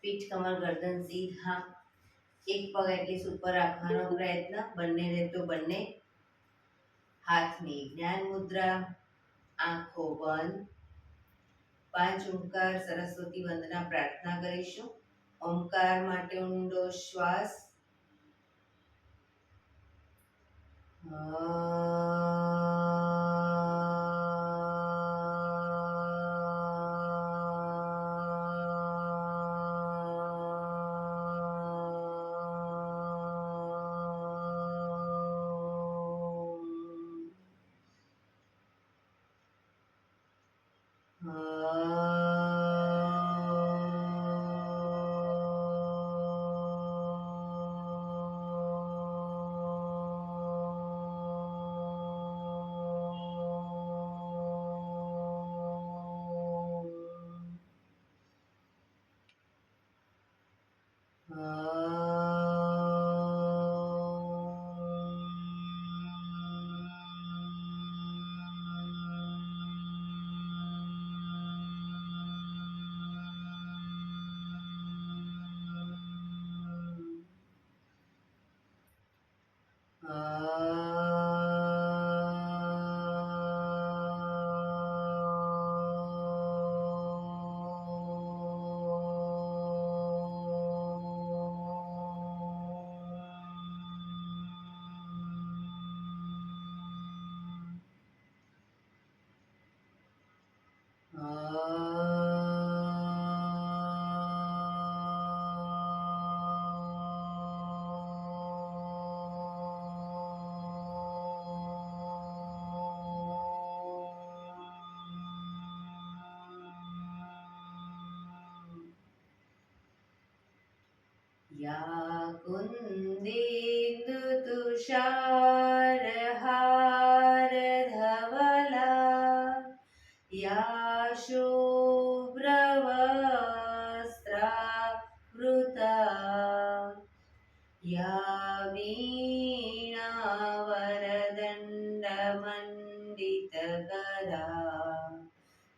પીઠ કમર ગરદન સીધા, એક પગ એટલી ઉપર રાખવાનો પ્રયત્ન, બંને રહેતો બંને હાથની જ્ઞાન મુદ્રા, આંખો બંધ. 5 ઓમકાર સરસ્વતી વંદના પ્રાર્થના કરીશું. ઓમકાર માટે ઊંડો શ્વાસ. या कुन्देन्दु तुषारहार धवला, या शुभ्रवस्त्रावृता, या वीणावरदण्डमण्डितकरा,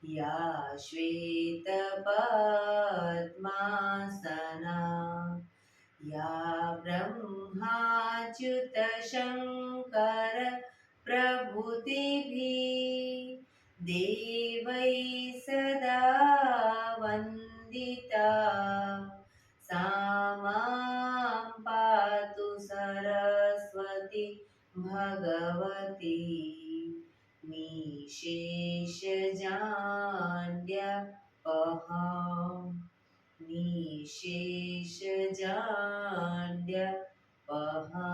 या श्वेतपद्मासना, या ब्रह्माच्युत शङ्कर प्रभृतिभिः देवैः सदा वन्दिता, सा मां पातु सरस्वती भगवती निशेषजाड्यपहा, निशेषजाड्यपहा.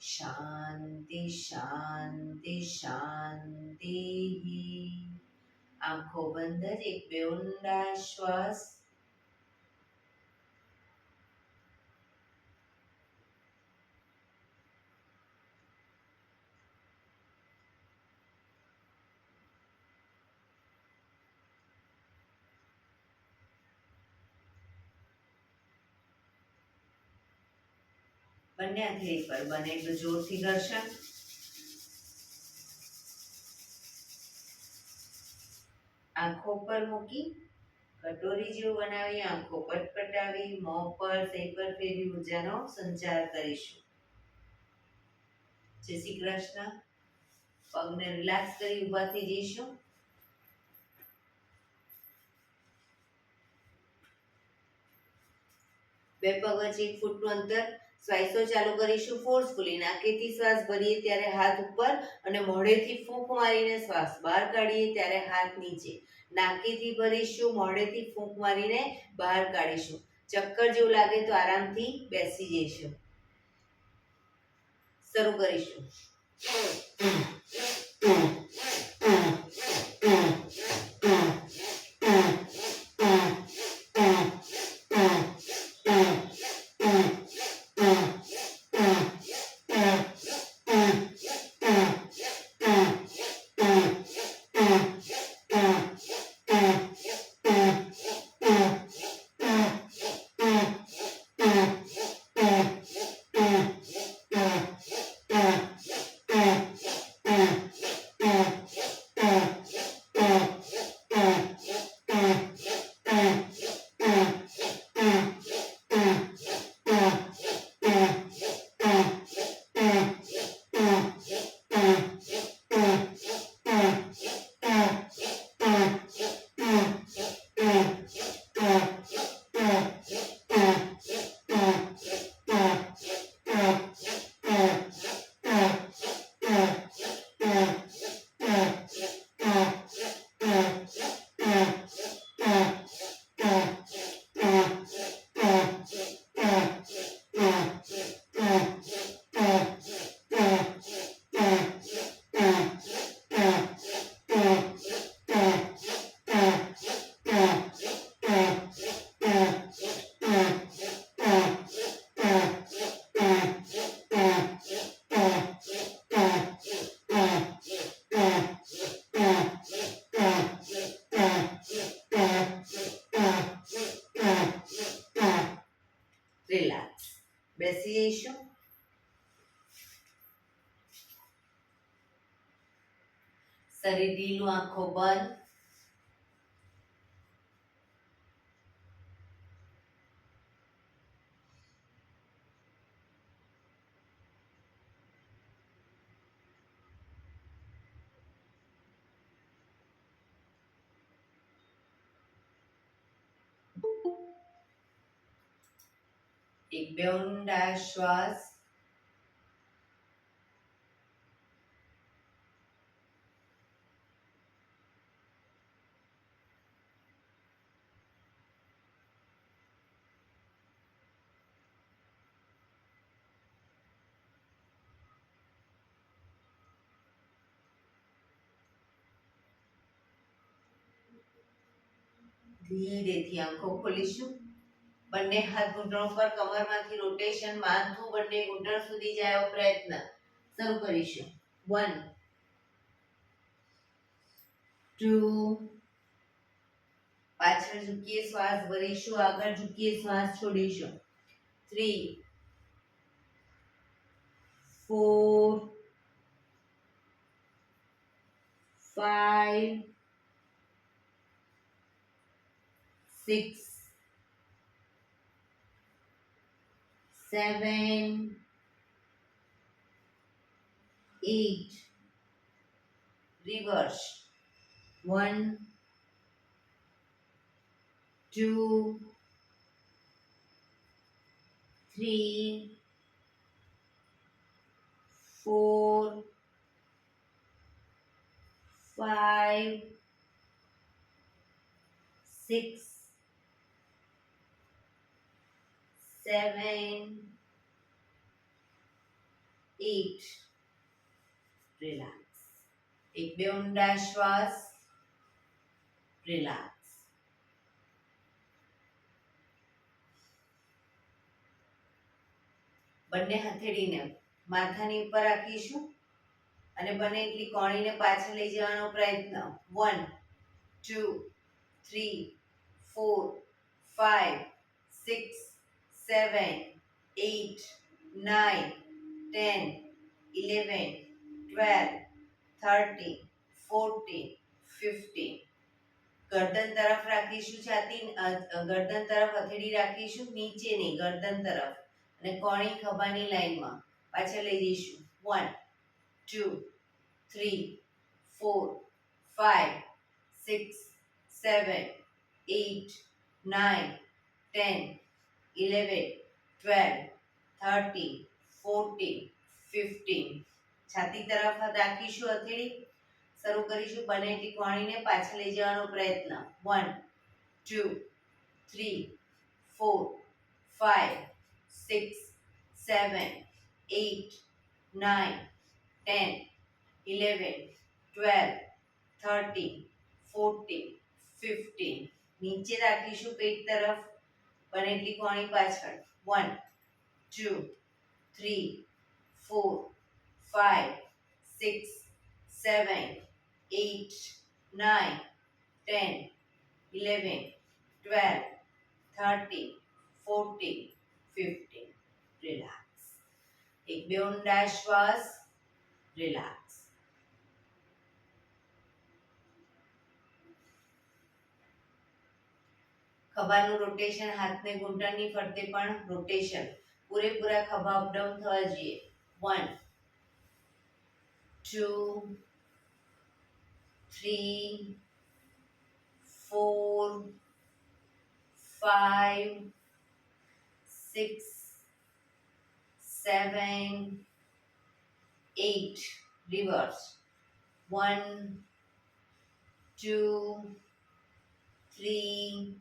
શાંતિ શાંતિ શાંતિ. આંખો બંધ જ એક બે ઊંડા શ્વાસ. બંને હથેળી પર બને એટલું જોરથી ઘર્ષણ. આંખો પર મૂકી કટોરી જેવું બનાવી આંખો પટપટાવી મોં પર સહી પર ફેરવી ઉર્જાનો સંચાર કરીશું. જય શ્રી કૃષ્ણ. પગને રિલેક્સ કરી ઊભા થઈ જઈશું. બે પગ વચ્ચે 1 ફૂટનું અંતર. શ્વાસો ચાલુ કરીશું ફોર્સફુલી. નાકેથી શ્વાસ ભરીએ ત્યારે હાથ ઉપર અને મોઢેથી ફૂંક મારીને શ્વાસ બહાર કાઢીએ ત્યારે હાથ નીચે. નાકેથી ભરીશું, મોઢેથી ફૂંક મારીને બહાર કાઢીશું. ચક્કર જેવું લાગે તો આરામથી બેસી જઈશું. શરૂ કરીશું. શરીર ઢીલું, આંખો બંધ. એક બે ઊંડા શ્વાસ. ધીરેથી આંખો ખોલીશું. બંને હાથ ઘૂંટણો પર, કમરમાંથી રોટેશન, માથું બંને ઘૂંટણ સુધી જાય એવો પ્રયત્ન. શરૂ કરીશું. 1 2. પાછળ ઝૂકીએ, શ્વાસ ભરીશું. આગળ ઝૂકીએ, શ્વાસ છોડીશું. 3 4 5 6 7 8. Reverse. 1 2 3 4 5 6 7 8. રિલેક્સ. એક બે ઊંડા શ્વાસ. રિલેક્સ. બંને હથેળીને માથાની ઉપર રાખીશું અને બને એટલી કોણીને પાછળ લઈ જવાનો પ્રયત્ન. 1 2 3 4 5 6 7 8 9 10 11 12 13 14 15. ગરદન તરફ રાખીશું, છાતી ગરદન તરફ હથેળી રાખીશું, નીચે નહીં, ગરદન તરફ. અને કોણી ખભાની લાઈનમાં પાછળ લઈ જઈશું. 1 2 3 4 5 6 7 8 9 10 11 12 13 14 15. છાતી તરફ રાખીશું હથેળી. શરૂ કરીશું. બને એટલી કોણીને પાછળ લઈ જવાનો પ્રયત્ન. 1 2 3 4 5 6 7 8 9 10 11 12 13 14 15. નીચે રાખીશું પેટ તરફ. બને એટલી કોણી પાછળ. 1 2 3 4 5 6 7 8 9 10 11 12 13 14 15. રિલેક્સ. એક બે ઊંડા શ્વાસ. રિલેક્સ. ખભાનું રોટેશન, હાથને ઘૂંટણની ફરતે પણ રોટેશન. પૂરેપૂરા ખભા અપડાઉન થવા જોઈએ. 1 2 3 4 5 6 7 8. Reverse. 1 2 3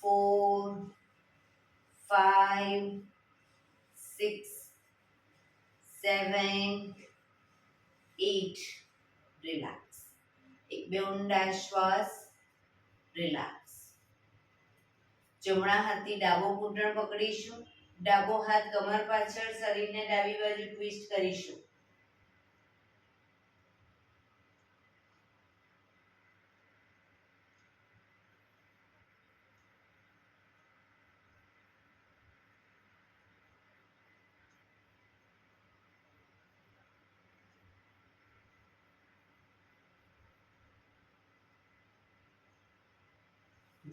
4 5 6 7 8. રિલેક્સ. એક બે ઊંડા શ્વાસ. રિલેક્સ. જમણા હાથથી ડાબો ઘૂંટણ પકડીશું. ડાબો હાથ કમર પાછળ, શરીરને ડાબી બાજુ ટ્વિસ્ટ કરીશું.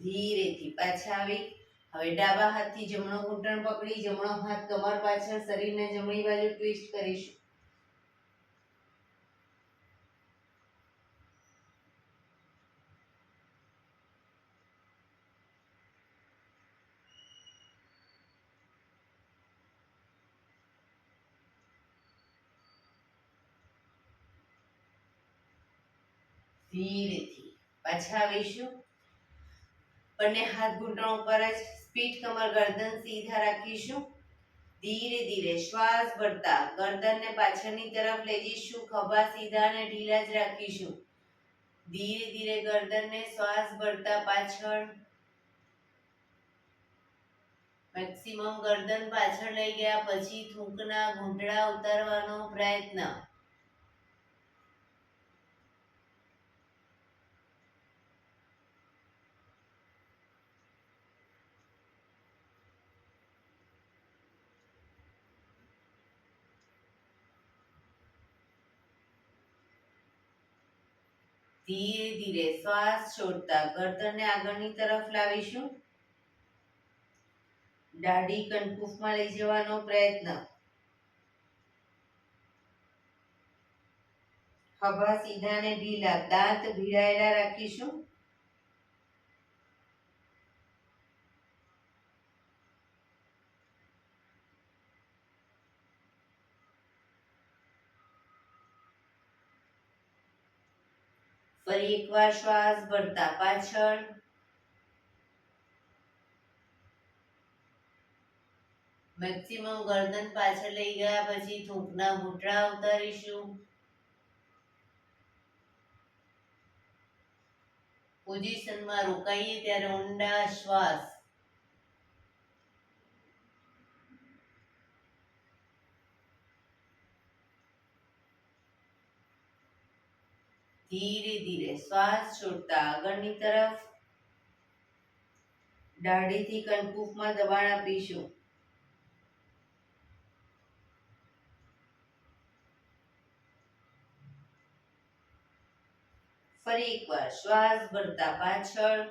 ધીરેથી પાછા આવી. હવે ડાબા હાથથી જમણો ઘૂંટણ પકડી જમણો હાથ કમર પાછળ શરીરને જમણી બાજુ ટ્વિસ્ટ કરીશું. ધીરેથી પાછા આવીશું. બંને હાથ ઘૂંટણ ઉપર જ, પીઠ કમર ગરદન સીધા રાખીશું. ધીરે ધીરે શ્વાસ ભરતા ગરદનને પાછળની તરફ લઈ જઈશું. ખભા સીધા અને ઢીલા જ રાખીશું. ધીરે ધીરે ગરદનને શ્વાસ ભરતા પાછળ, મેક્સિમમ ગરદન પાછળ લઈ ગયા પછી થૂંકના ઘૂંટડા ઉતારવાનો પ્રયત્ન. ધીરે ધીરે શ્વાસ છોડતા ગરદનને આગળની તરફ લાવીશું. દાઢી કનકુફમાં લઈ જવાનો પ્રયત્ન. ખભા સીધા અને ઢીલા, દાંત ભીડાયેલા રાખીશું. ફરી એકવાર શ્વાસ ભરતા પાછળ, મેક્સિમમ ગરદન પાછળ લઈ ગયા પછી થૂંકના ઘૂંટડા ઉતારીશું. પોઝિશનમાં રોકાઈએ ત્યારે ઊંડા શ્વાસ. ધીરે ધીરે શ્વાસ છોડતા આગળની તરફ, દાઢીથી કનકુફમાં દબાણ આપીશું. ફરી એકવાર શ્વાસ ભરતા પાછળ,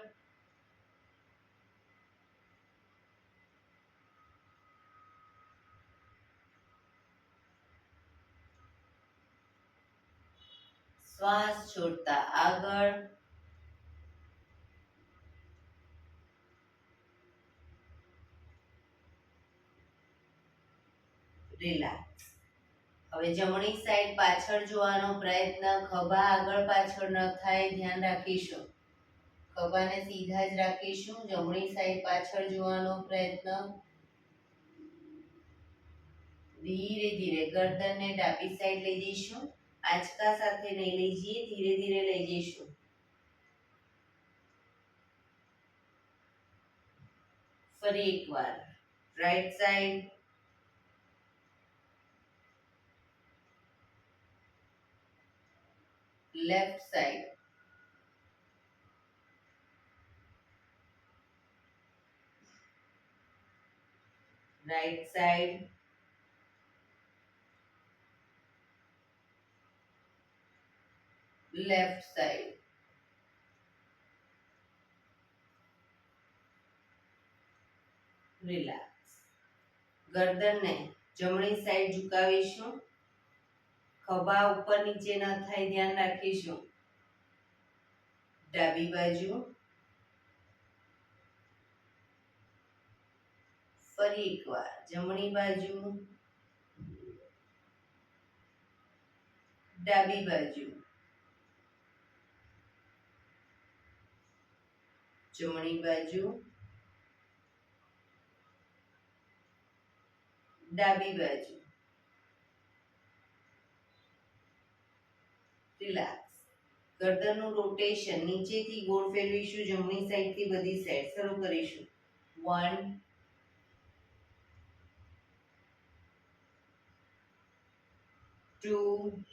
શ્વાસ છોડતા આગળ, રિલેક્સ. હવે જમણી સાઈડ પાછળ જોવાનો પ્રયત્ન. ખભા આગળ પાછળ ન થાય ધ્યાન રાખીશું. ખભાને સીધા જ રાખીશું. જમણી સાઈડ પાછળ જોવાનો પ્રયત્ન. ધીરે ધીરે ગરદનને ડાબી સાઈડ લઈ જઈશું. આંચકા સાથે નહીં લઈ જઈએ, ધીરે ધીરે લઈ જઈશું. ફરી એકવાર right side, left side, right side, left side. Relax. ગરદનને જમણી સાઈડ ઝુકાવીશું. ખભા ઉપર નીચે ન થાય ધ્યાન રાખીશું. ડાબી બાજુ, ફરી એકવાર જમણી બાજુ, ડાબી બાજુ, જમણી બાજુ, ડાબી બાજુ. રિલેક્સ. ગરદનનું રોટેશન નીચેથી ગોળ ફેરવીશું. જમણી સાઈડથી બધી સાઈડ શરૂ કરીશું. 1 2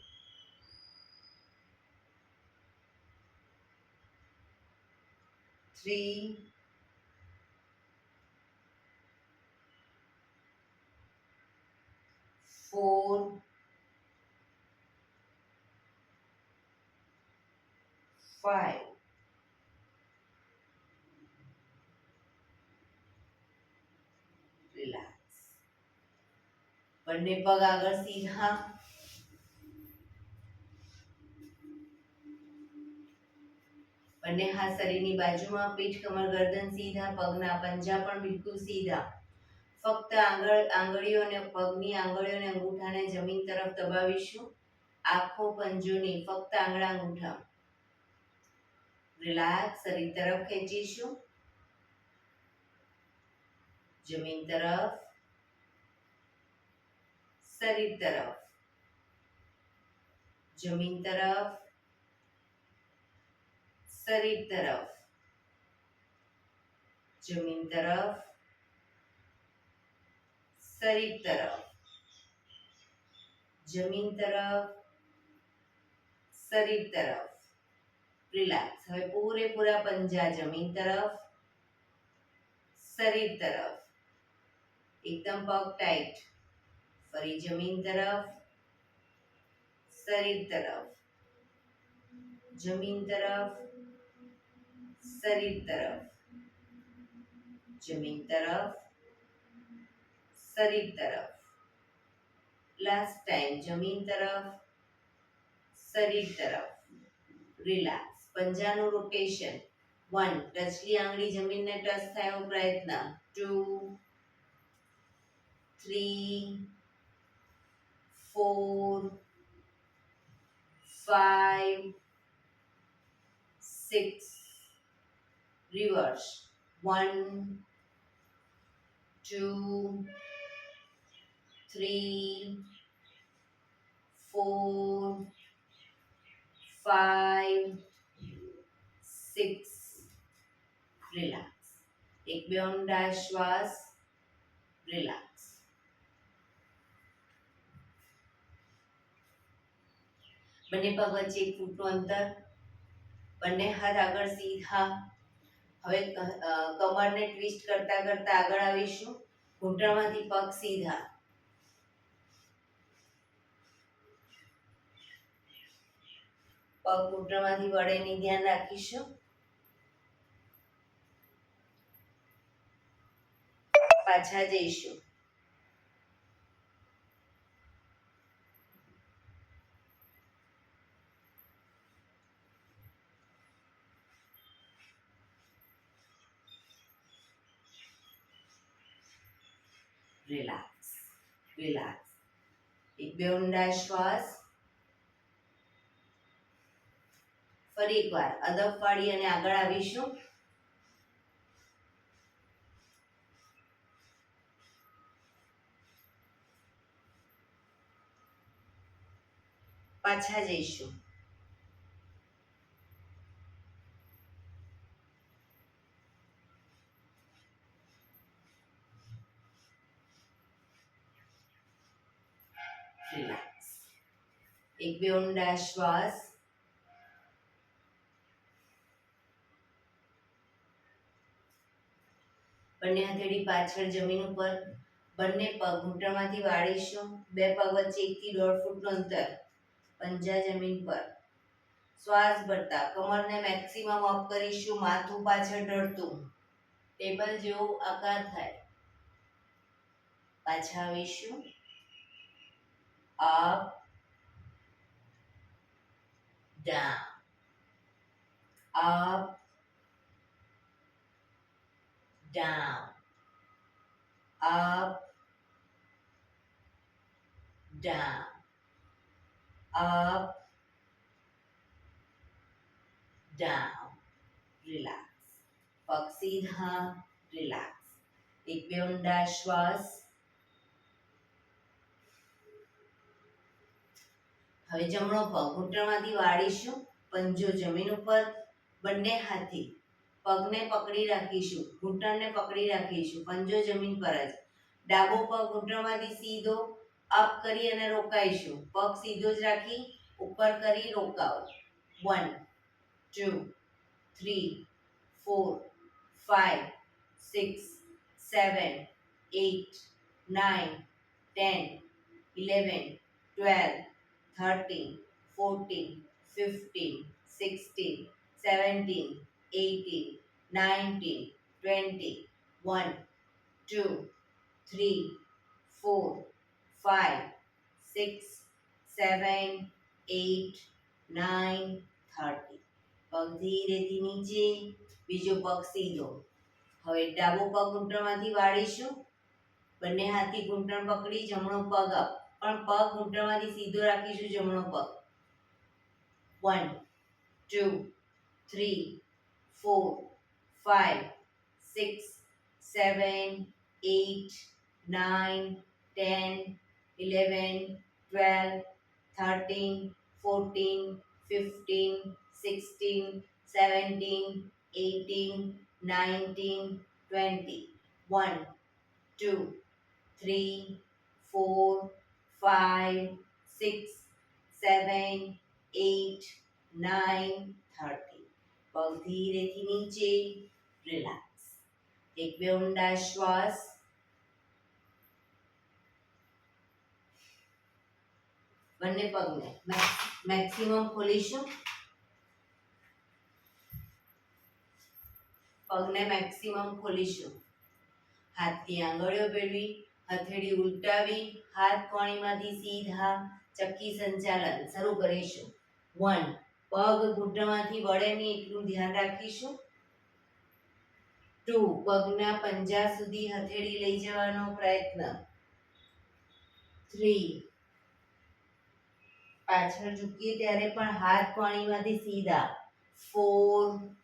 3 4 5 બંને પગ આગળ સીધા, બંને હાથ શરીરની બાજુમાં, પીઠ કમર ગરદન સીધા, પગના પંજા પણ બિલકુલ સીધા. ફક્ત આંગળીઓને પગની આંગળીઓને અંગૂઠાને જમીન તરફ દબાવીશું. આખો પંજો નહીં, ફક્ત આંગળા અંગૂઠા. રિલેક્સ, શરીર તરફ ખેંચીશું. જમીન તરફ, શરીર તરફ, જમીન તરફ, શરીર તરફ, જમીન તરફ, શરીર તરફ, જમીન તરફ, શરીર તરફ. રિલેક્સ. હવે પૂરેપૂરા પંજા જમીન તરફ, શરીર તરફ. એકદમ પગ ટાઈટ. ફરી જમીન તરફ, શરીર તરફ, જમીન તરફ, શરીર તરફ, જમીન તરફ, શરીર તરફ. લાસ્ટ ટાઈમ જમીન તરફ, શરીર તરફ. રિલેક્સ. પંજાનું રોટેશન. 1, ટચલી આંગળી જમીનને ટચ થાય એવો પ્રયત્ન. 2, 3, 4, 5, 6. રિવર્સ. 1, 2, 3, 4, 5, 6. રિલેક્સ. એક બે ઊંડા શ્વાસ. રિલેક્સ. બંને પગ વચ્ચે 1 ફૂટનું અંતર. બંને હાથ આગળ સીધા. હવે કમરને ટ્વિસ્ટ કરતા કરતા આગળ આવીશું. ઘૂંટણમાંથી પગ સીધા. પગ ઘૂંટણમાંથી વળે નહીં, ધ્યાન રાખીશું. પાછા જઈશું. રિલેક્સ. રિલેક્સ. એક બે ઊંડા શ્વાસ. ફરી એકવાર અદબ વાળી અને આગળ આવીશું. પાછા જઈશું. રિલેક્સ. એક બે ઊંડા શ્વાસ. બંને હથેળી પાછળ જમીન ઉપર. બંને પગ ઘૂંટણમાંથી વાળીશું. બે પગ વચ્ચે 1 થી 1.5 ફૂટનું અંતર. પંજા જમીન પર. શ્વાસ ભરતા કમરને મેક્સિમમ અપ કરીશું. માથું પાછળ ઢળતું. ટેબલ જેવો આકાર થાય. પાછા આવીશું. Up, down, up, down, up, down, up, down. Relax. પગ સીધા. રિલેક્સ. એક બે ઊંડા શ્વાસ. હવે જમણો પગ ઘૂંટણમાંથી વાળીશું. પંજો જમીન ઉપર. બંને હાથથી પગને પકડી રાખીશું. ઘૂંટણને પકડી રાખીશું. પંજો જમીન પર જ. ડાબો પગ ઘૂંટણમાંથી સીધો અપ કરી અને રોકાઈશું. પગ સીધો જ રાખી ઉપર કરી રોકાવો. 1, 2, 3, 4, 5, 6, 7, 8, 9, 10, 11, 12, 13, 14, 15, 16, 17, 18, 19, 20, 1, 2, 3, 4, 5 6 7 8 9 30 પગ ધીરેથી નીચે બીજો પગ સીધો હવે ડાબો પગ ઘૂંટણમાંથી વાળીશું બંને હાથથી ઘૂંટણ પકડી જમણો પગ અપ પણ પગ ઘૂંટણમાંથી સીધો રાખીશું જમણો પગ 1 2 3 4 5 6 7 8 9 10 11 12 13 14 15 16 17 18 19 20 1 2 3 4 5 6 7 8 9 30 પગ ધીરેથી નીચે રિલેક્સ એક બે ઊંડા શ્વાસ બંને પગને મેક્સિમમ ખોલીશું પગને મેક્સિમમ ખોલીશું હાથથી આંગળીઓ ભેળવી હથેળી ઉલટાવી હાથ કોણીમાંથી સીધા ચક્કી સંચાલન શરૂ કરીશું 1 પગ ઘૂંટણમાંથી વળે નહીં એટલું ધ્યાન રાખીશું 2 પગના પંજા સુધી હથેળી લઈ જવાનો પ્રયત્ન 3 પાછળ ઝૂકીએ ત્યારે પણ હાથ કોણીમાંથી સીધા 4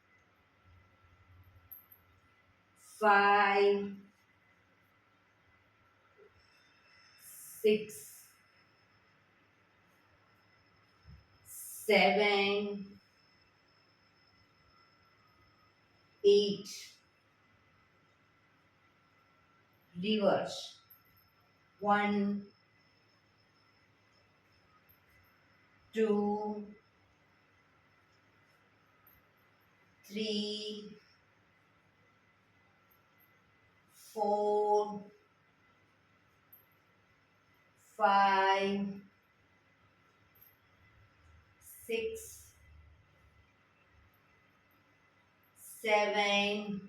5 6 7 8 reverse 1 2 3 4 5 6 7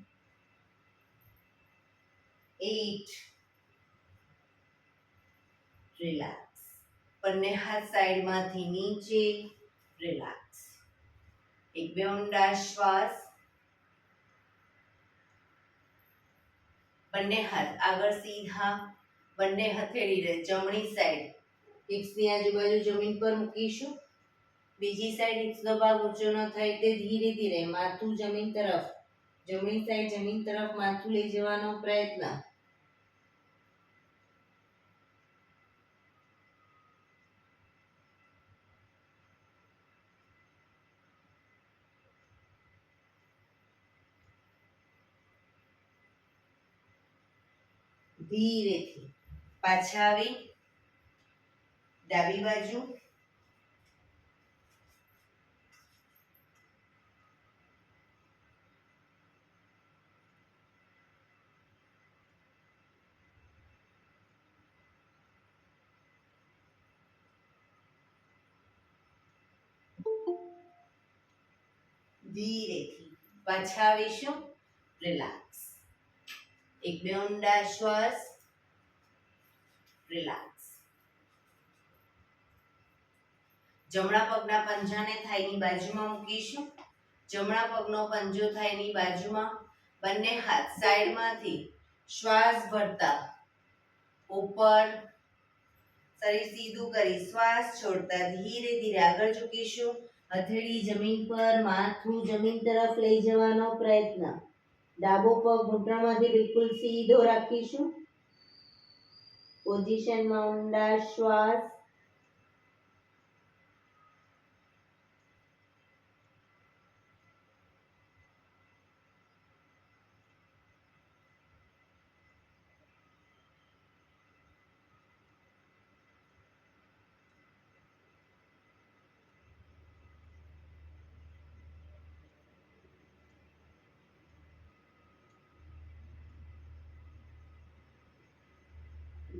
8 રિલેક્સ બંને હાથ સાઈડમાંથી નીચે રિલેક્સ એક બે ઊંડા શ્વાસ બંને હાથ આગળ સીધા બંને હથેળી જમણી સાઈડ હિપ્સની આજુબાજુ જમીન પર મૂકીશું બીજી સાઈડ હિપ્સનો ભાગ ઊંચો ન થાય તે ધીરે ધીરે માથું જમીન તરફ જમણી સાઈડ જમીન તરફ માથું લઈ જવાનો પ્રયત્ન ધીરેથી પાછા આવી ડાબી બાજુ ધીરેથી પાછા આવીશું રિલેક્સ એક બે ઊંડા શ્વાસ રિલેક્સ જમણા પગના પંજાને થાઈની બાજુમાં મૂકીશું જમણા પગનો પંજો થાઈની બાજુમાં બંને હાથ સાઈડમાંથી શ્વાસ ભરતા ઉપર શરીર સીધું કરી શ્વાસ છોડતા ધીરે ધીરે આગળ ઝૂકીશું હથેળી જમીન પર માથું જમીન તરફ લઈ જવાનો પ્રયત્ન ડાબો પગ ઘૂંટણમાંથી બિલકુલ સીધો રાખીશું પોઝિશનમાં ઊંડા શ્વાસ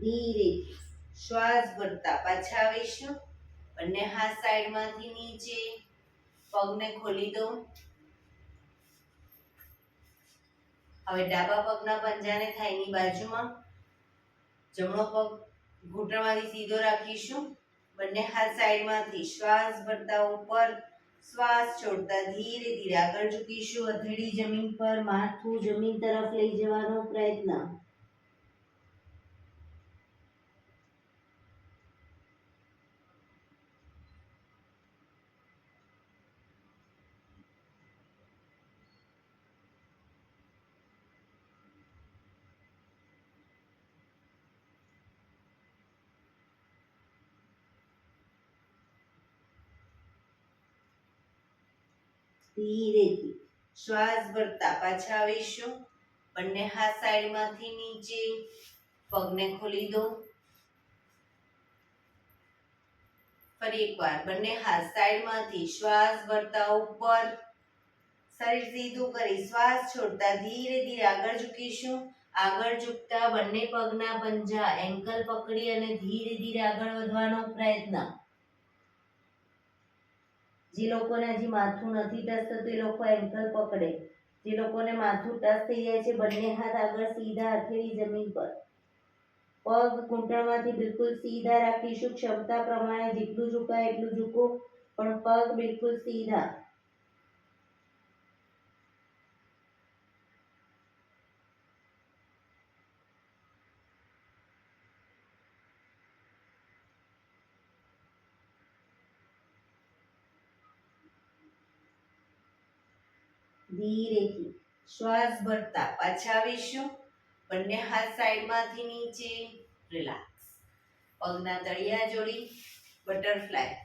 ધીરેથી શ્વાસ ભરતા પાછા આવીશું બંને હાથ સાઈડમાંથી નીચે પગને ખોલી દો હવે ડાબા પગના પંજાને થાઈની બાજુમાં જમણો પગ ઘૂંટણમાંથી સીધો રાખીશું. બંને હાથ સાઈડમાંથી શ્વાસ ભરતા ઉપર, શ્વાસ છોડતા ધીરે ધીરે આગળ ઝૂકીશું. હથેળી જમીન પર, માથું જમીન તરફ લઈ જવાનો પ્રયત્ન. ધીરેથી શ્વાસ ભરતા પાછા આવીશું. બંને હાથ સાઈડમાંથી નીચે, પગને ખોલી દો. ફરી એકવાર બંને હાથ સાઈડમાંથી શ્વાસ ભરતા ઉપર, શરીર સીધું કરી શ્વાસ છોડતા ધીરે ધીરે આગળ ઝૂકીશું. આગળ ઝૂકતા બંને પગના પંજા એન્કલ પકડી અને ધીરે ધીરે આગળ વધવાનો પ્રયત્ન. જે લોકોને હજી માથું નથી ટચ થતું એ લોકો એન્કલ પકડે. જે લોકોને માથું ટચ થઈ જાય છે બંને હાથ આગળ સીધા, હથેળી જમીન પર. પગ ઘૂંટણમાંથી બિલકુલ સીધા રાખીશું. ક્ષમતા પ્રમાણે જેટલું ઝુકાય એટલું ઝૂકો, પણ પગ બિલકુલ સીધા. ધીરેથી શ્વાસ ભરતા પાછા આવીશું. બંને હાથ સાઈડમાંથી નીચે, રિલેક્સ. પગના તળિયા જોડી, બટરફ્લાય.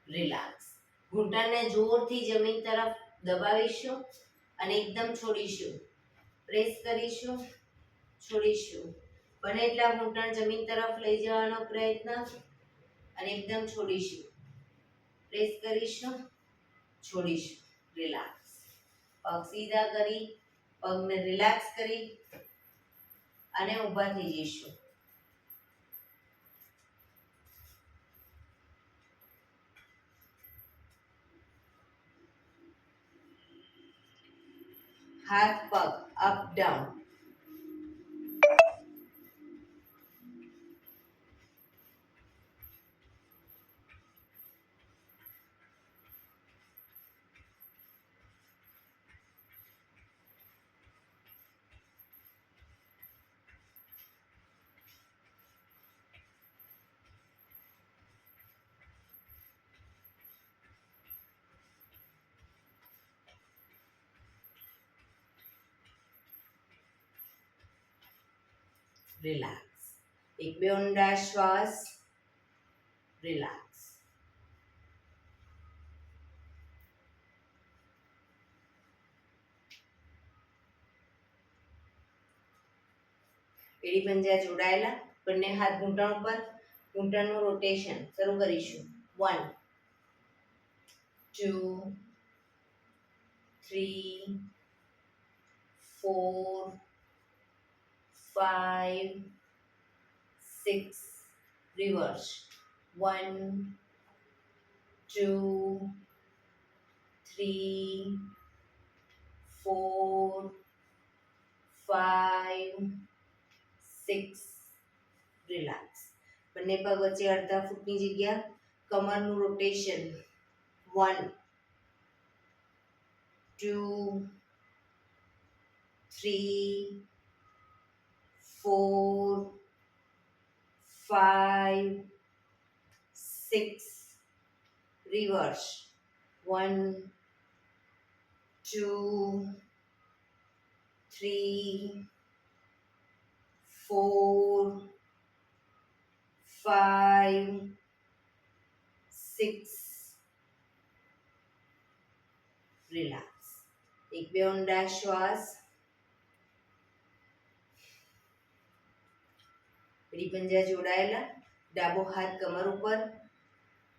રિલેક્સ. ઘૂંટણને જોરથી જમીન તરફ દબાવીશું અને એકદમ છોડીશું. પ્રેસ કરીશું, છોડીશું. બને એટલા ઘૂંટણ જમીન તરફ લઈ જવાનો પ્રયત્ન અને એકદમ છોડીશું. પ્રેસ કરીશું, છોડીશું. રિલેક્સ. પગ સીધા કરી, પગને રિલેક્સ કરી અને ઊભા થઈ જઈશું. હાથ પગ અપ ડાઉન. રિલેક્સ. એક બે ઊંડા શ્વાસ. રિલેક્સ. એડી પંજા જોડાયેલા. બંને હાથ ઘૂંટણ ઉપર, ઘૂંટણનું રોટેશન શરૂ કરીશું. 1 2 3 4 5 6. રિવર્સ. 1 2 3 4 5 6. રિલેક્સ. બંને પગ વચ્ચે અડધા ફૂટની જગ્યા, કમરનું રોટેશન. 1 2 3 4 5 6. રિવર્સ. 1 2 3 4 5 6. રિલેક્સ. એક બે ઊંડા શ્વાસ. એડી પંજા જોડાયેલા. ડાબો હાથ કમર ઉપર,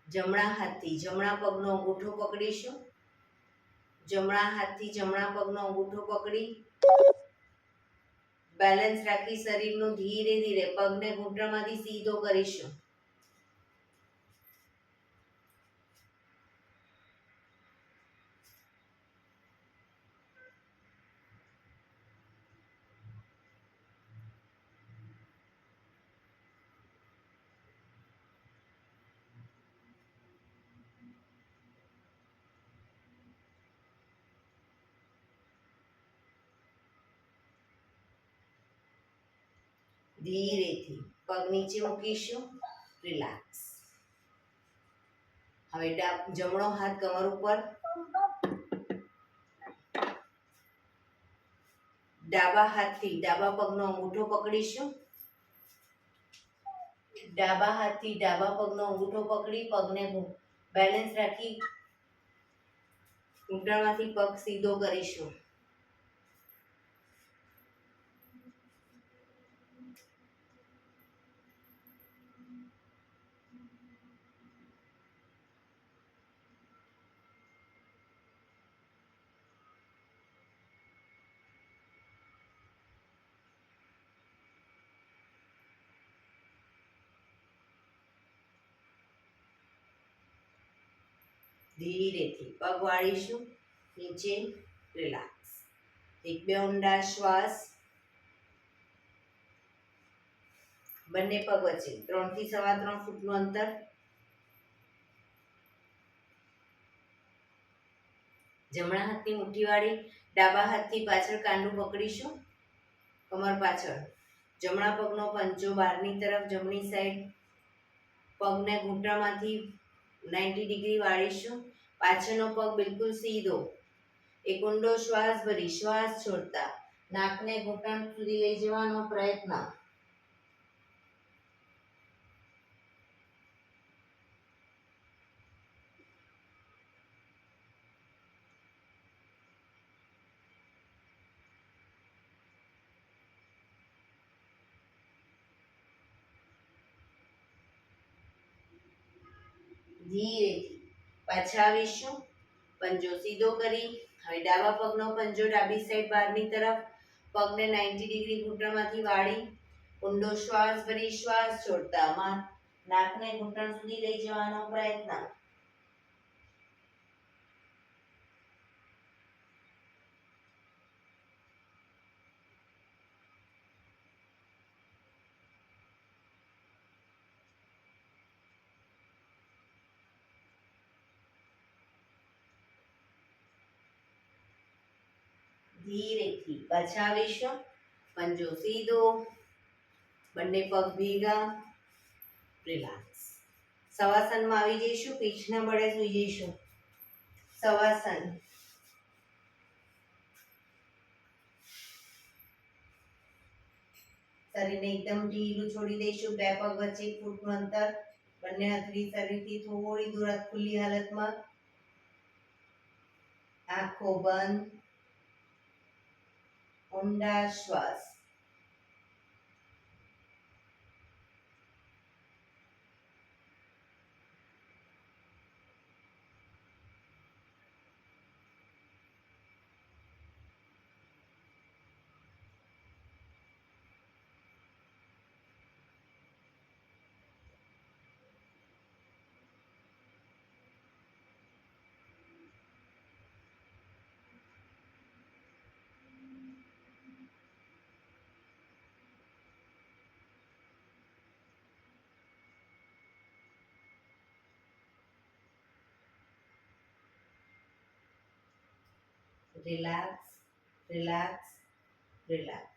જમણા હાથથી જમણા પગનો અંગૂઠો પકડીશું. જમણા હાથથી જમણા પગનો અંગૂઠો પકડી બેલેન્સ રાખી શરીરનું ધીરે ધીરે પગને ઘૂંટણમાંથી સીધો કરીશું. ધીરેથી પગ નીચે મૂકીશું. રિલેક્સ. હવે જમણો હાથ કમર ઉપર, ડાબા હાથથી ડાબા પગનો અંગૂઠો પકડીશું. ડાબા હાથથી ડાબા પગનો અંગૂઠો પકડી પગને બેલેન્સ રાખી ઘૂંટણમાંથી પગ સીધો કરીશું. ધીરેથી પગ વાળીશું નીચે. રિલેક્સ. એક બે ઊંડા શ્વાસ. બંને પગ વચ્ચે 3 થી 3.25 ફૂટનું અંતર. જમણા હાથની મુઠ્ઠી વાળી ડાબા હાથથી પાછળ કાંડું પકડીશું કમર પાછળ. જમણા પગનો પંજો બહારની તરફ જમણી સાઈડ. પગને ઘૂંટણમાંથી 90 ડિગ્રી વાળીશું. પાછળનો પગ બિલકુલ સીધો. એક ઊંડો શ્વાસ ભરી શ્વાસ છોડતા નાકને ઘૂંટણ સુધી લઈ જવાનો પ્રયત્ન. ધીરેથી પાછા આવીશું. પંજો સીધો કરી હવે ડાબા પગનો પંજો ડાબી સાઈડ બહારની તરફ. પગને 90 ડિગ્રી ઘૂંટણમાંથી વાળી ઊંડો શ્વાસ ભરી શ્વાસ છોડતા નાકને ઘૂંટણ સુધી લઈ જવાનો પ્રયત્ન. ધીરેથી પાછા આવીશું. પંજો સીધો. બંને પગ ભેગા. રિલેક્સ. સવાસનમાં આવી જઈશું. પીઠના બળે સૂઈ જઈશું. સવાસન. શરીરને એકદમ ઢીલું છોડી દઈશું. બે પગ વચ્ચે 1 ફૂટનું અંતર. બંને હથેળી શરીરથી થોડી દૂર ખુલ્લી હાલતમાં. આંખો બંધ. ઊંડા શ્વાસ. રિલેક્સ. રિલેક્સ. રિલેક્સ.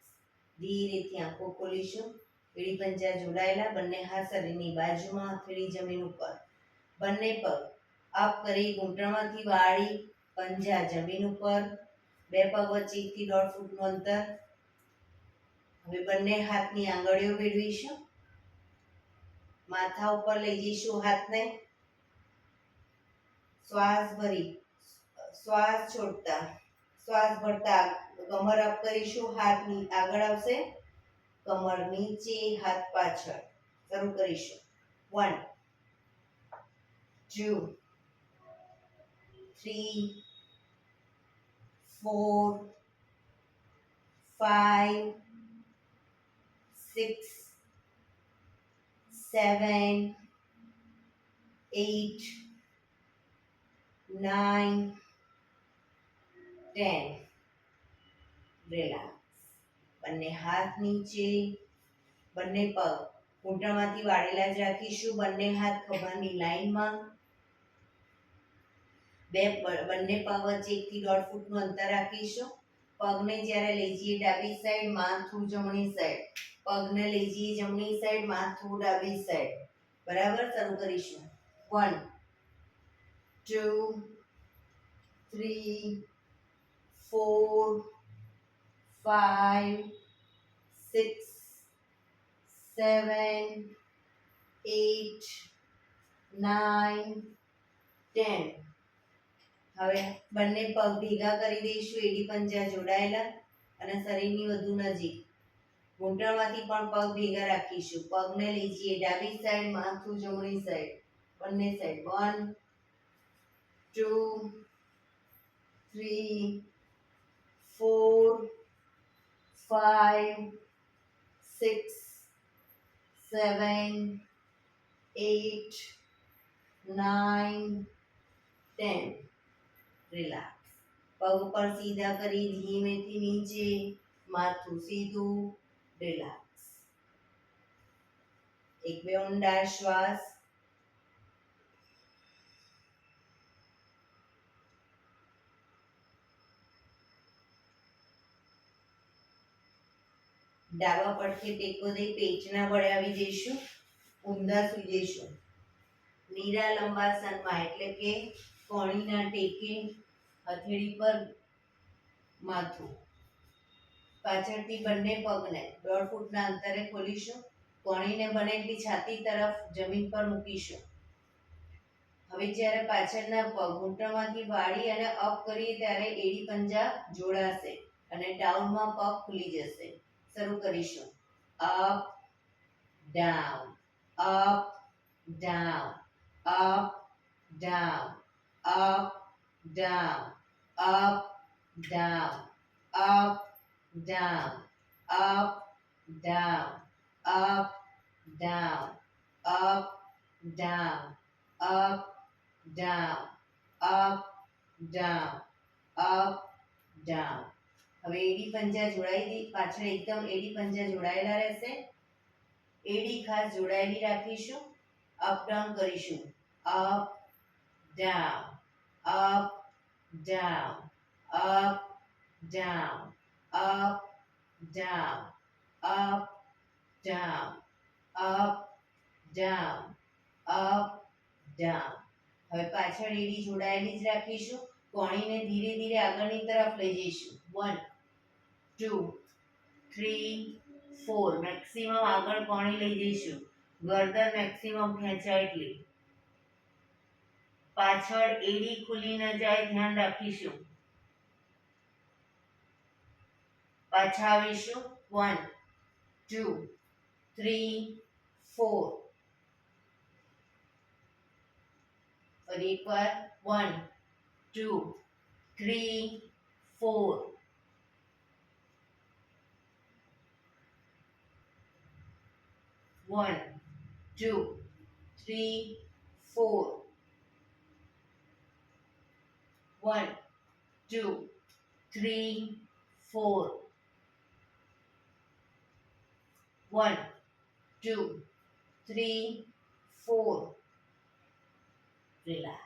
ધીરેથી આંખો ખોલીશું. એડી પંજા જોડાયેલા. બંને હાથ શરીરની બાજુમાં. હથેળી જમીન ઉપર. બંને પગ અપ કરી ઘૂંટણમાંથી વાળી પંજા જમીન ઉપર. બે પગ વચ્ચે 1 થી 1.5 ફૂટનું અંતર. હવે બંને હાથની આંગળીઓ ભેળવીશું. માથા ઉપર લઈ જઈશું હાથને. શ્વાસ ભરી શ્વાસ છોડતા શ્વાસ ભરતા કમર અપ કરીશું. હાથ આગળ આવશે. કમર નીચે, હાથ પાછળ. શરૂ કરીશું. 1 2 3 4 5 6 7 8 9 10 રિલેક્સ. બંને હાથ નીચે, બંને પગ ઘૂંટણમાંથી વાળેલા જ રાખીશું. બંને હાથ ખભાની લાઈનમાં. બંને પગ વચ્ચે 1 થી 1.5 ફૂટનું અંતર રાખીશું. પગને જ્યારે લઈ જઈએ ડાબી સાઈડ, માથું જમણી સાઈડ. પગને લઈ જઈએ જમણી સાઈડ, માથું ડાબી સાઈડ. બરાબર. શરૂ કરીશું. 1 2 3 4 5 6 7 8 9 10. હવે બંને પગ ભેગા કરી દઈશું, એડી પંજા જોડાયેલા અને શરીરની વધુ નજીક. ઘૂંટણમાંથી પણ પગ ભેગા રાખીશું. પગને લઈ જઈએ ડાબી સાઈડ, માથું જમણી સાઈડ. બંને સાઈડ. 1 2 3 4 5 6 7 8 9 10. રિલેક્સ. પગ પર સીધા કરી ધીમેથી નીચે, માથું સીધું. રિલેક્સ. એક બે ઊંડા શ્વાસ. ડાબા પડખે ટેકો દઈ પેટના વડે આવી જઈશું, ઊંધા સુઈ જઈશું. નીરા લંબાસનમાં એટલે કે કોણીના ટેકે હથેળી પર માથું. પાછળથી બંને પગને 1.5 ફૂટના અંતરે ખોલીશું. કોણીને બને એટલી છાતી તરફ જમીન પર મૂકીશું. હવે જ્યારે પાછળના પગ ઘૂંટણમાંથી વાળી અને અપ કરીએ ત્યારે એડી પંજા જોડાશે અને ડાઉનમાં પગ ખુલી જશે. શરૂ કરીશું. Up down, up down, up down, up down, up down, up down, up down, up down, up down, up down, up down, up down. હવે એડી પંજા જોડાઈ દી. પાછળ એકદમ એડી પંજા જોડાયેલા રહેશે. એડી ખાસ જોડાયેલી રાખીશું. અપ ડાઉન કરીશું. Up down, up down, up down, up down, up down, up down, up down. હવે પાછળ એડી જોડાયેલી જ રાખીશું. કોણીને ધીરે ધીરે આગળની તરફ લઈ જઈશું. 1 2 3 4. મેક્સિમમ આગળ કોણી લઈ જઈશું. ગરદન મેક્સિમમ ખેંચાય એટલી. પાછળ એડી ખુલી ન જાય ધ્યાન રાખીશું. પાછા આવીશું. 1 2 3 4. ફરી એકવાર. 1 2 3 4. 1 2 3 4. 1 2 3 4. 1 2 3 4. રિલેક્સ.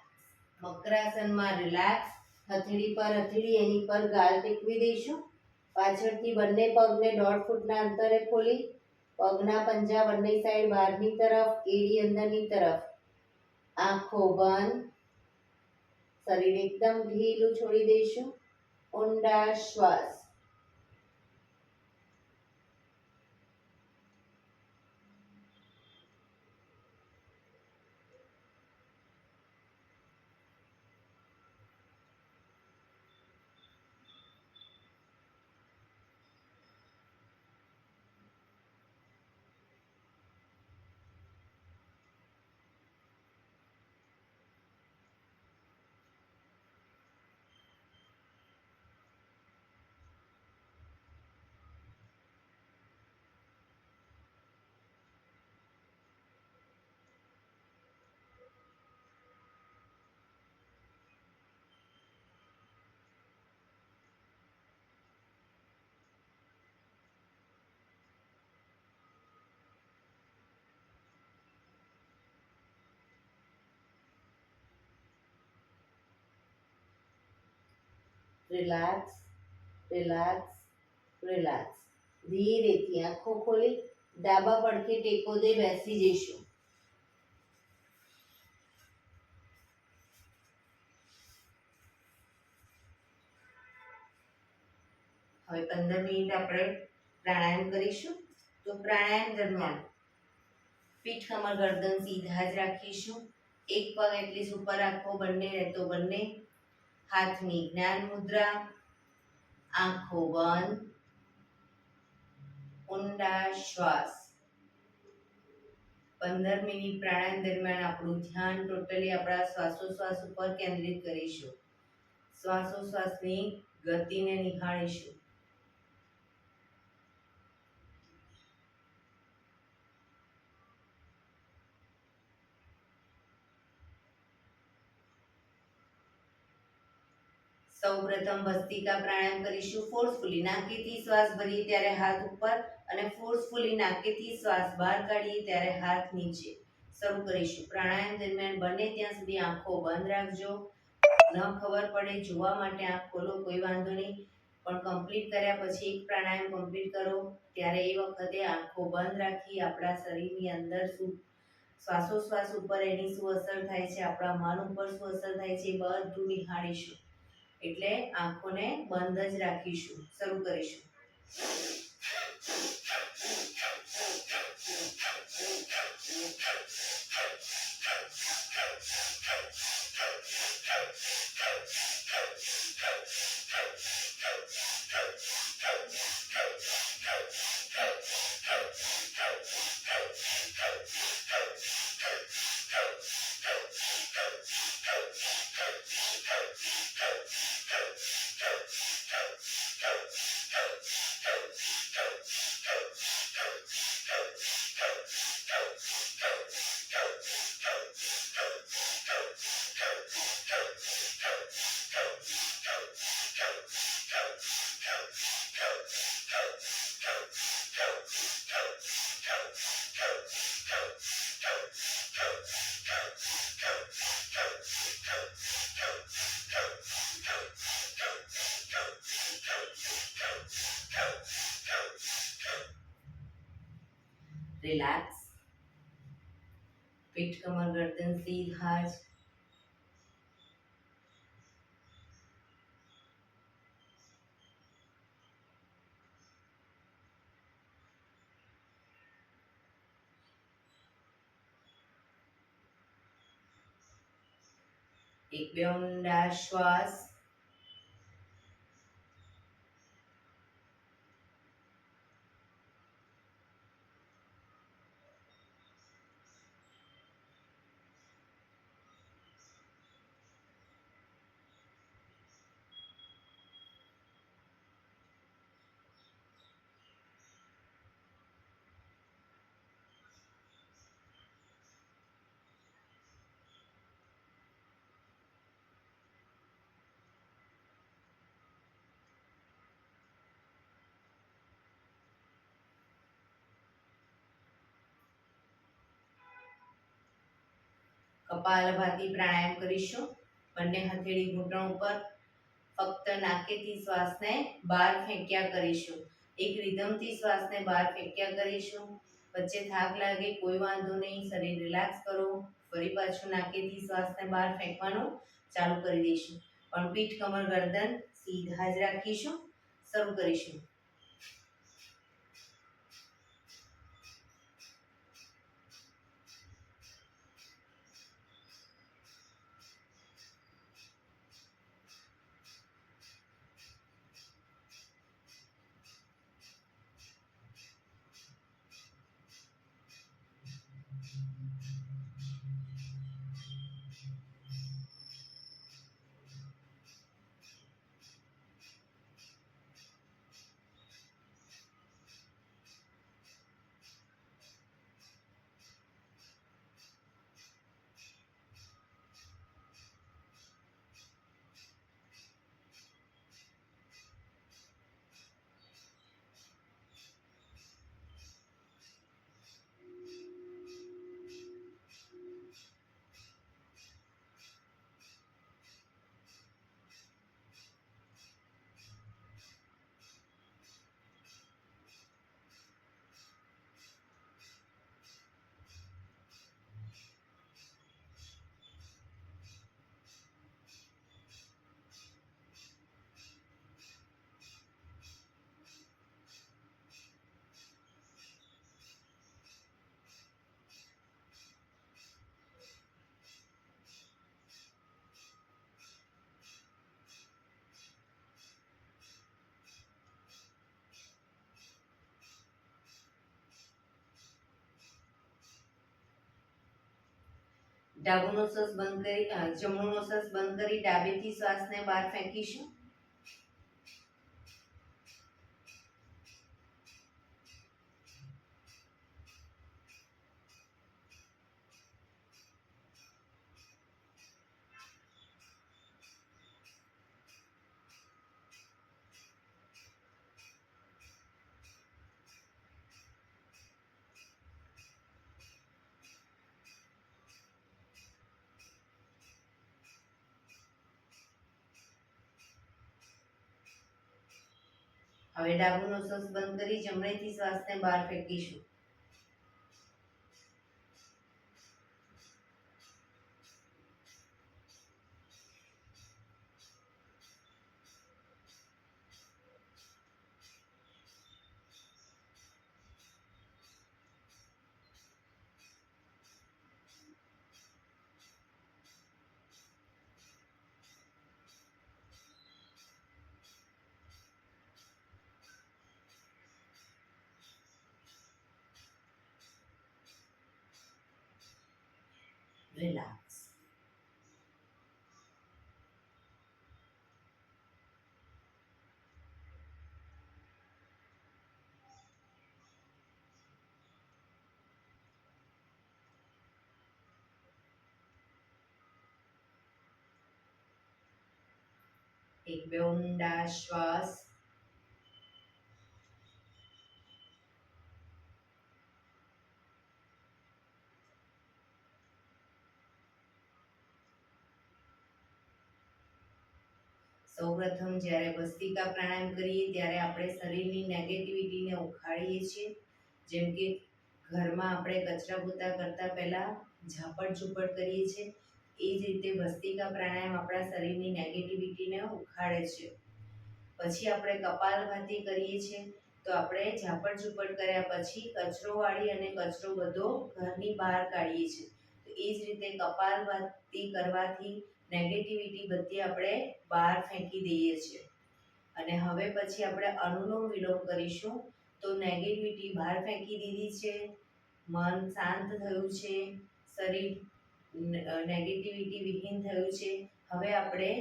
મકરાસનમાં રિલેક્સ. હથેળી પર હથેળી, એની પર ગાલ ટેકવી દઈશું. પાછળથી બંને પગને 1.5 ફૂટના અંતરે ખોલી પગના પંજા બંને સાઈડ બહારની તરફ, એડી અંદરની તરફ. આંખો બંધ. શરીર એકદમ ઢીલું છોડી દઈશું. ઊંડા શ્વાસ. Relax, relax, relax. ધીરેથી આંખો ખોલી ડાબા પડખે ટેકો દઈ બેસી જઈશું. હવે 15 મિનિટ આપણે પ્રાણાયામ કરીશું. તો પ્રાણાયામ દરમિયાન પીઠ કમર ગરદન સીધા જ રાખીશું. એક પગ એટલી ઉપર રાખો, બંને રહેતો બંને. હાથની જ્ઞાન મુદ્રા, આંખો બંધ, ઊંડા શ્વાસ. 15 મિનિટ પ્રાણાયામ દરમિયાન આપણું ધ્યાન ટોટલી આપણા શ્વાસોશ્વાસ ઉપર કેન્દ્રિત કરીશું. શ્વાસોશ્વાસની ગતિને નિહાળીશું. સૌપ્રથમ ભસ્ત્રિકા પ્રાણાયામ કરીશું. ફોર્સફુલી નાકેથી શ્વાસ ભરીએ ત્યારે હાથ ઉપર અને ફોર્સફુલી નાકેથી શ્વાસ બહાર કાઢીએ ત્યારે હાથ નીચે. શરૂ કરીશું. પ્રાણાયામ દરમિયાન બને ત્યાં સુધી આંખો બંધ રાખજો. ન ખબર પડે જોવા માટે આંખ ખોલો, કોઈ વાંધો નહીં, પણ કમ્પ્લીટ કર્યા પછી એક પ્રાણાયામ કમ્પ્લીટ કરો ત્યારે એ વખતે આંખો બંધ રાખી આપણા શરીરની અંદર શું શ્વાસોશ્વાસ ઉપર એની શું અસર થાય છે, આપણા મન ઉપર શું અસર થાય છે, એ બધું નિહાળીશું. એટલે આંખોને બંધ જ રાખીશું. શરૂ કરીશું. રિલેક્સ. પીઠ કમર ગરદન સીધા જ. એક બે ઊંડા શ્વાસ. કપાલભાતિ પ્રાણાયામ કરીશું. બંને હથેળી ઘૂંટણ ઉપર. ફક્ત નાકેથી શ્વાસને બહાર ફેંક્યા કરીશું. એક રિધમથી શ્વાસને બહાર ફેંક્યા કરીશું. વચ્ચે થાક લાગે કોઈ વાંધો નહીં, શરીર રિલેક્સ કરો. ફરી પાછું નાકેથી શ્વાસને બહાર ફેંકવાનું ચાલુ કરી દઈશું. પણ પીઠ કમર ગરદન સીધા જ રાખીશું. શરૂ કરીશું. ડાબુનો શ્વાસ બંધ કરી જમણોનો શ્વાસ બંધ કરી ડાબેથી શ્વાસને બહાર ફેંકીશું. હવે ડાબુનો શ્વાસ બંધ કરી જમણેથી શ્વાસને બહાર ફેંકીશું. રિલેક્સ. એક બે ઊંડા શ્વાસ. સૌપ્રથમ જ્યારે ભસ્ત્રિકા પ્રાણાયામ કરીએ ત્યારે આપણે શરીરની નેગેટિવિટીને ઉખાડીએ છીએ. જેમ કે ઘરમાં આપણે કચરા પોતા કરતા પહેલા ઝાપટ ઝૂપટ કરીએ છીએ, એ જ રીતે ભસ્ત્રિકા પ્રાણાયામ આપણા શરીરની નેગેટિવિટીને ઉખાડે છે. પછી આપણે કપાલભાતિ કરીએ છીએ, તો આપણે ઝાપટ ઝૂપટ કર્યા પછી કચરો વાળી અને કચરો બધો ઘરની બહાર કાઢીએ છીએ. તો એ જ રીતે કપાલભાતિ કરવાથી નેગેટિવિટી બધી આપણે બહાર ફેંકી દઈએ છીએ. અને હવે પછી આપણે અનુલોમ વિલોમ કરીશું. તો નેગેટિવિટી બહાર ફેંકી દીધી છે, મન શાંત થયું છે, શરીર નેગેટિવિટી વિહીન થયું છે. હવે આપણે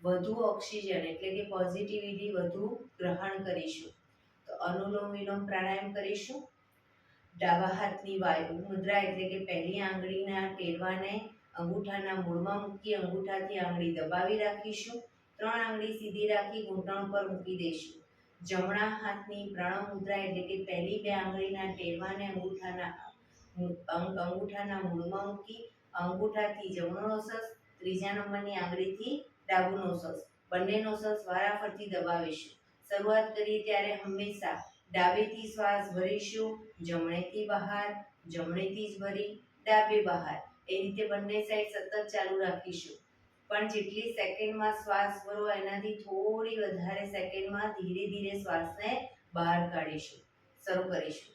વધુ ઓક્સિજન એટલે કે પોઝિટિવિટી વધુ ગ્રહણ કરીશું. તો અનુલોમ વિલોમ પ્રાણાયામ કરીશું. ડાબા હાથની વાયુ મુદ્રા એટલે કે પહેલી આંગળીના ટેરવાને અંગૂઠાના મૂળમાં મૂકી અંગૂઠાથી આંગળી દબાવી રાખીશું. 3 આંગળી સીધી રાખી ઘૂંટણ પર મૂકી દઈશું. જમણા હાથની પ્રણવ મુદ્રા એટલે કે પહેલી 2 આંગળીના ટેરવાને અંગૂઠાના મૂળમાં મૂકી અંગૂઠાથી જમણો નોસસ, ત્રીજા નંબરની આંગળીથી ડાબુ નોસસ, બંને નોસસ વારાફરતી દબાવીશું. શરૂઆત કરીએ ત્યારે હંમેશા ડાબેથી શ્વાસ ભરીશું, જમણેથી બહાર, જમણેથી જ ભરી ડાબે બહાર. એ રીતે બંને સાઈડ સતત ચાલુ રાખીશું. પણ જેટલી સેકન્ડમાં શ્વાસ ભરો એનાથી થોડી વધારે સેકન્ડમાં ધીરે ધીરે શ્વાસને બહાર કાઢીશું. શરૂ કરીશું.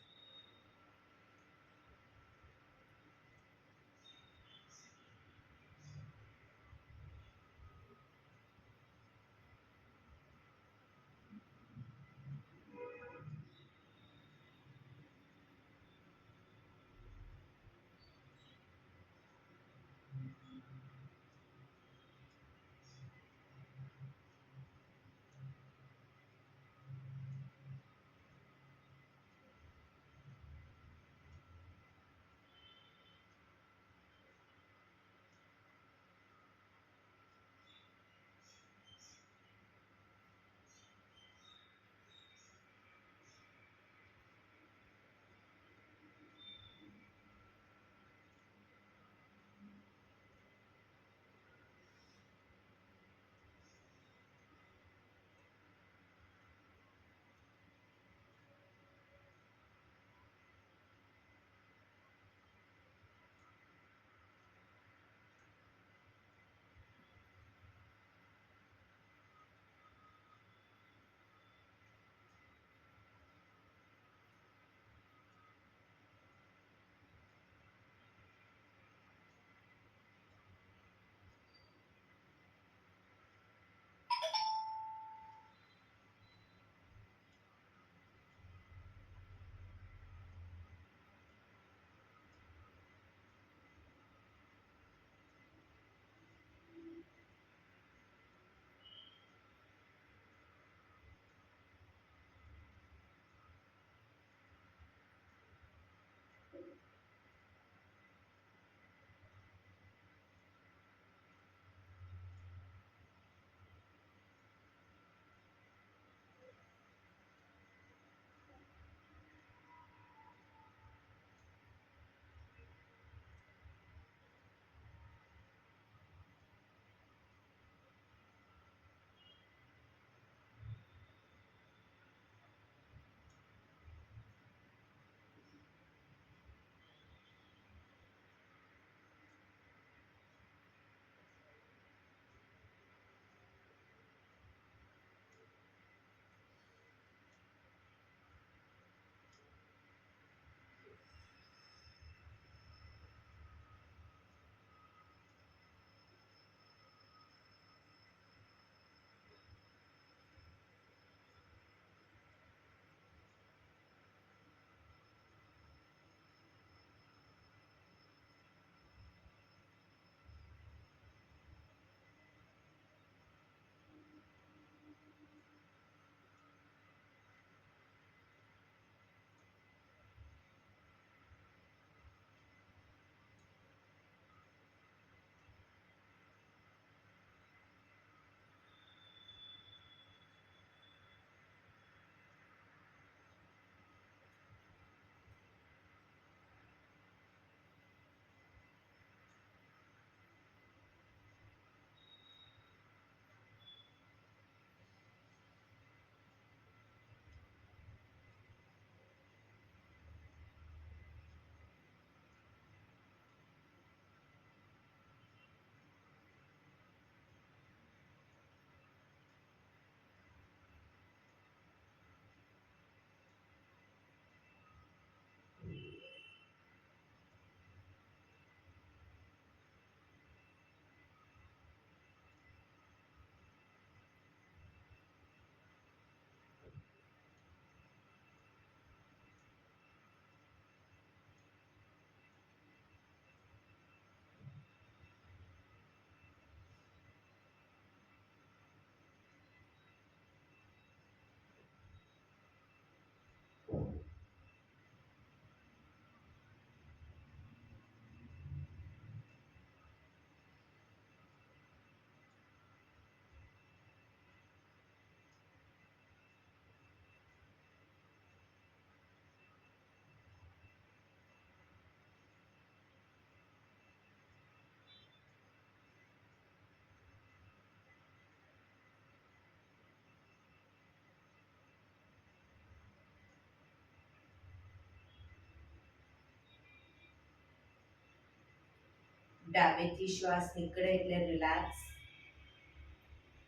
ડાબેથી શ્વાસ નીકળે એટલે રિલેક્સ.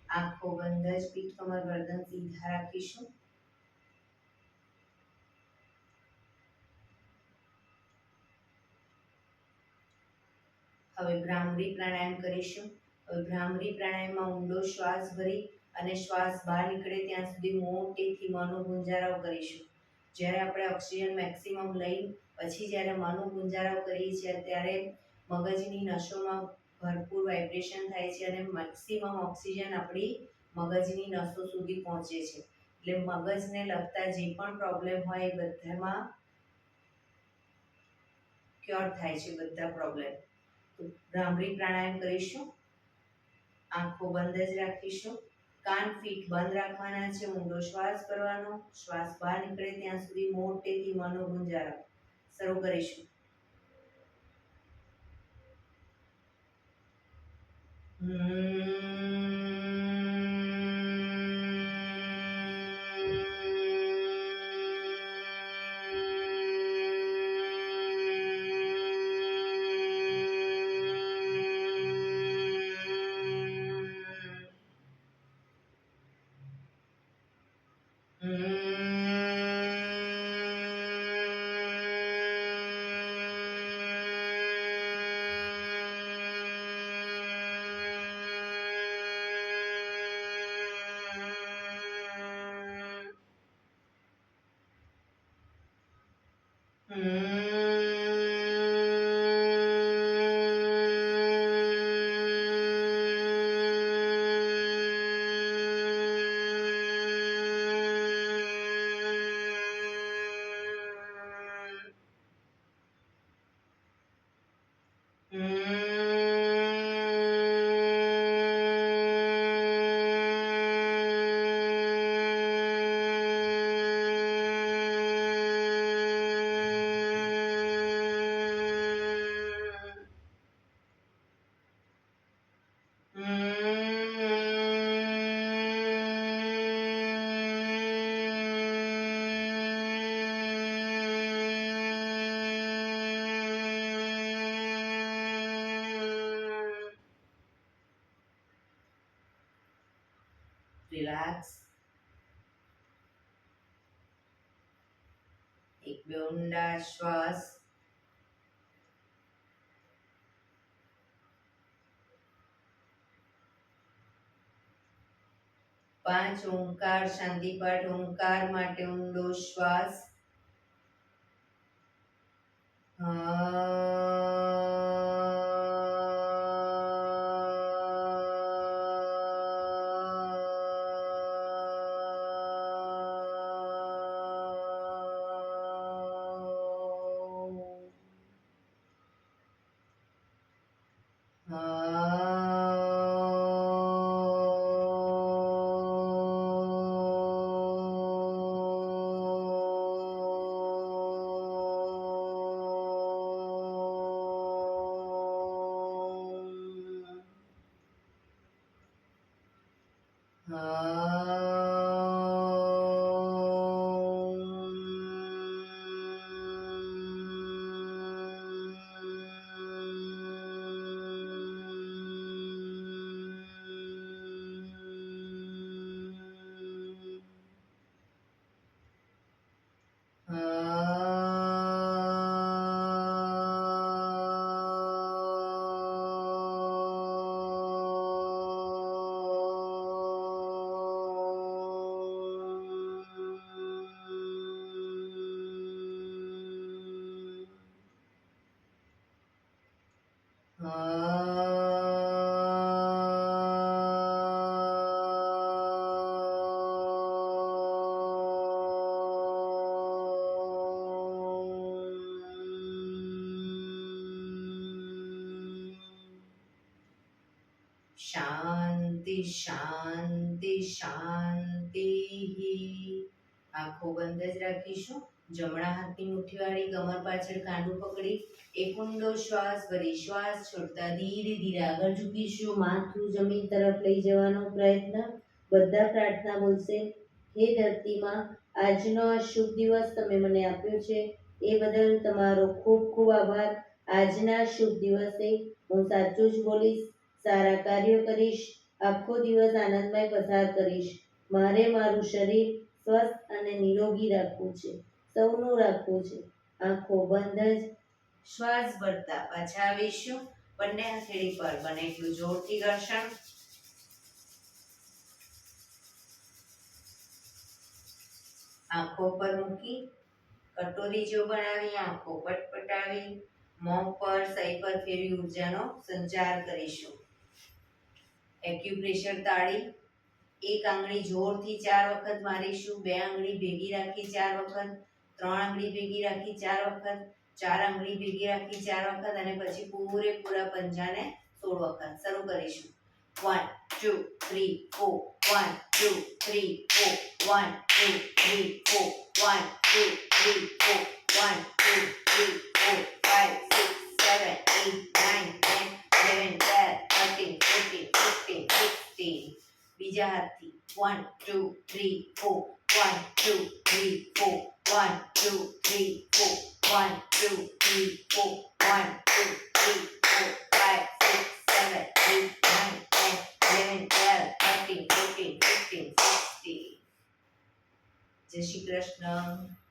આંખો બંધ જ, પીઠ કમર ગરદન સીધા રાખીશું. હવે ભ્રામરી પ્રાણાયામ કરીશું. હવે ભ્રામરી પ્રાણાયામમાં ઊંડો શ્વાસ ભરી અને શ્વાસ બહાર નીકળે ત્યાં સુધી મોટેથી મોંનો ગુંજારાવ કરીશું. જ્યારે આપણે ઓક્સિજન મેક્સિમમ લઈ પછી જ્યારે મોંનો ગુંજારાવ કરીએ છીએ ત્યારે મગજની નસોમાં ભરપૂર વાઇબ્રેશન થાય છે અને મેક્સિમમ ઓક્સિજન આપણી મગજની નસો સુધી પહોંચે છે. એટલે મગજને લગતા જે પણ પ્રોબ્લેમ હોય એ બધામાં ક્યોર થાય છે, બધા પ્રોબ્લેમ. તો ભ્રામરી પ્રાણાયામ કરીશું. આંખો બંધ જ રાખીશું. કાન ફીટ બંધ રાખવાના છે. ઊંડો શ્વાસ કરવાનો. શ્વાસ બહાર નીકળે ત્યાં સુધી મોટેથી મોંનો ગુંજારાવ શરૂ કરીશું. રિલેક્સ. એક બે ઊંડા શ્વાસ. પાંચ ઓંકાર શાંતિપાઠ. ઓંકાર માટે ઊંડો શ્વાસ. શાંતિ શાંતિ શાંતિ. આંખો બંધ જ રાખીશું. જમણા હાથની મુઠ્ઠી વાળી કમર પાછળ કાંડું પકડી એક ઊંડો શ્વાસ ભરી શ્વાસ છોડતા ધીરે ધીરે આગળ ઝૂકીશું. માથું જમીન તરફ લઈ જવાનો પ્રયત્ન. બધા પ્રાર્થના બોલશે. હે ધરતીમાં, આજનો આ શુભ દિવસ તમે મને આપ્યો છે એ બદલ તમારો ખૂબ ખૂબ આભાર. આજના શુભ દિવસે હું સાચું જ બોલીશ, સારા કાર્યો કરીશ, આખો દિવસ આનંદમય પસાર કરીશ. મારે મારું શરીર સ્વસ્થ અને નિરોગી રાખવું છે, સૌનું રાખવું છે. આંખો બંધ જ શ્વાસ ભરતા પાછા આવીશું. બંને હથેળી પર બને એટલું જોરથી ઘર્ષણ. આંખો પર મૂકી કટોરી જો બનાવી આંખો પટપટાવી મોં પર સહી પર ફેરવી ઉર્જાનો સંચાર કરીશું. એક્યુપ્રેશર તાળી. એક આંગળી જોરથી 4 વખત મારીશું. 2 આંગળી ભેગી રાખી 4 વખત, 3 આંગળી ભેગી રાખી 4 વખત, 4 આંગળી ભેગી રાખી 4 વખત અને પછી પૂરેપૂરા પંજાને 16 વખત. શરૂ કરીશું. 1 2 3 4 1 2 3 4 1 2 3 4 1 2 3 4 1 2 3 4 5 6 7 8 9 10 11 12 13 14 15 16. બીજા હાથથી 1 2 3 4 1 2 3 4 1 2 3 4 1 2 3 4 1 2 3 4 5 6 7 8 9 10 11 12 13 14 15 16. જય શ્રી કૃષ્ણ.